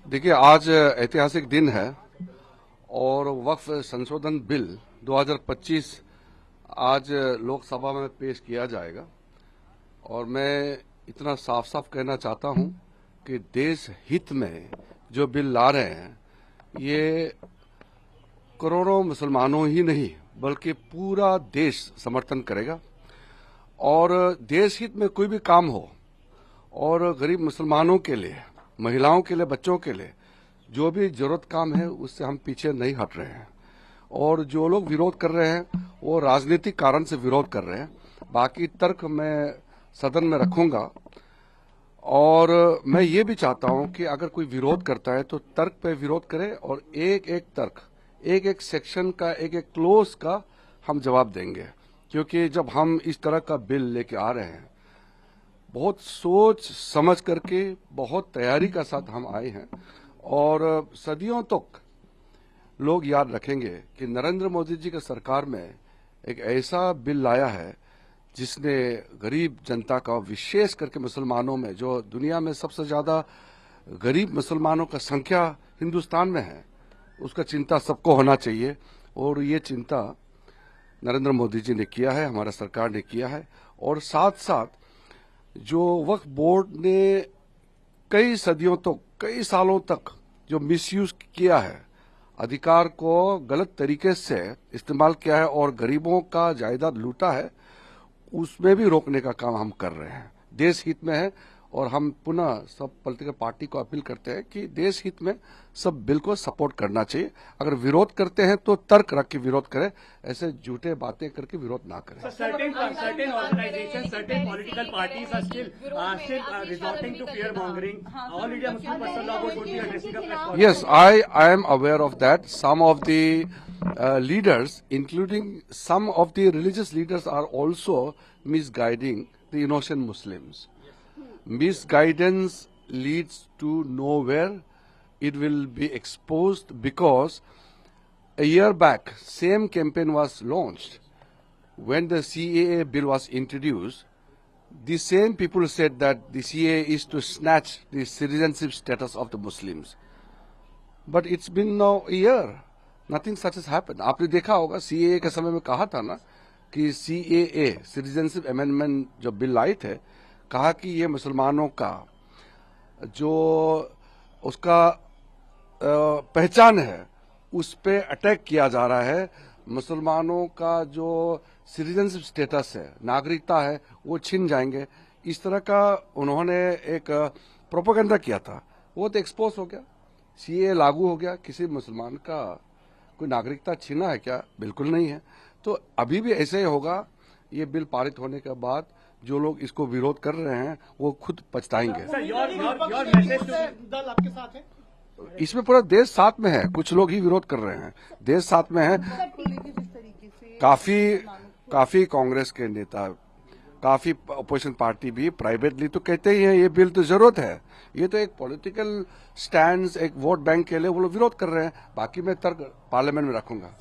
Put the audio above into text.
देखिए, आज ऐतिहासिक दिन है और वक्फ संशोधन बिल 2025 आज लोकसभा में पेश किया जाएगा। और मैं इतना साफ साफ कहना चाहता हूं कि देश हित में जो बिल ला रहे हैं ये करोड़ों मुसलमानों ही नहीं बल्कि पूरा देश समर्थन करेगा। और देश हित में कोई भी काम हो और गरीब मुसलमानों के लिए, महिलाओं के लिए, बच्चों के लिए जो भी जरूरत काम है उससे हम पीछे नहीं हट रहे हैं। और जो लोग विरोध कर रहे हैं वो राजनीतिक कारण से विरोध कर रहे हैं। बाकी तर्क मैं सदन में रखूंगा। और मैं ये भी चाहता हूं कि अगर कोई विरोध करता है तो तर्क पे विरोध करे और एक एक तर्क, एक एक सेक्शन का, एक एक क्लोज का हम जवाब देंगे। क्योंकि जब हम इस तरह का बिल लेके आ रहे हैं बहुत सोच समझ करके, बहुत तैयारी का साथ हम आए हैं। और सदियों तक लोग याद रखेंगे कि नरेंद्र मोदी जी की सरकार में एक ऐसा बिल लाया है जिसने गरीब जनता का, विशेष करके मुसलमानों में, जो दुनिया में सबसे ज्यादा गरीब मुसलमानों का संख्या हिंदुस्तान में है, उसका चिंता सबको होना चाहिए। और ये चिंता नरेंद्र मोदी जी ने किया है, हमारा सरकार ने किया है। और साथ साथ जो वक्फ बोर्ड ने कई सदियों तक, कई सालों तक जो मिसयूज किया है, अधिकार को गलत तरीके से इस्तेमाल किया है और गरीबों का जायदाद लूटा है, उसमें भी रोकने का काम हम कर रहे हैं। देश हित में है। और हम पुनः सब पॉलिटिकल पार्टी को अपील करते हैं कि देश हित में सब बिल को सपोर्ट करना चाहिए। अगर विरोध करते हैं तो तर्क रख के विरोध करें, ऐसे झूठे बातें करके विरोध ना करें। Certain organizations, certain political parties are still resorting to fear mongering. All India Muslim Personal Law Board would be addressing a press conference. Yes, I am aware of that. Some of the leaders, including some of the religious leaders, are also misguiding the innocent Muslims. Misguidance leads to nowhere. It will be exposed because a year back, same campaign was launched. When the CAA bill was introduced, the same people said that the CAA is to snatch the citizenship status of the Muslims. But it's been now a year. Nothing such has happened. आपने देखा होगा CAA के समय में कहा था ना कि CAA, सिटीजनशिप अमेंडमेंट जो बिल आए थे, कहा कि ये मुसलमानों का जो उसका पहचान है उस पे अटैक किया जा रहा है। मुसलमानों का जो सिटीजनशिप स्टेटस है, नागरिकता है, वो छीन जाएंगे। इस तरह का उन्होंने एक प्रोपेगेंडा किया था, वो तो एक्सपोज हो गया। सीए लागू हो गया। किसी मुसलमान का कोई नागरिकता छीना है क्या? बिल्कुल नहीं है। तो अभी भी ऐसे ही होगा। ये बिल पारित होने के बाद जो लोग इसको विरोध कर रहे हैं वो खुद पछताएंगे। दल आपके साथ है? इसमें पूरा देश साथ में है, कुछ लोग ही विरोध कर रहे हैं, देश साथ में है। काफी कांग्रेस के नेता, काफी अपोजिशन पार्टी भी प्राइवेटली तो कहते ही है ये बिल तो जरूरत है। ये तो एक पॉलिटिकल स्टैंड, एक वोट बैंक के लिए वो लोग विरोध कर रहे हैं। बाकी मैं तर्क पार्लियामेंट में रखूंगा।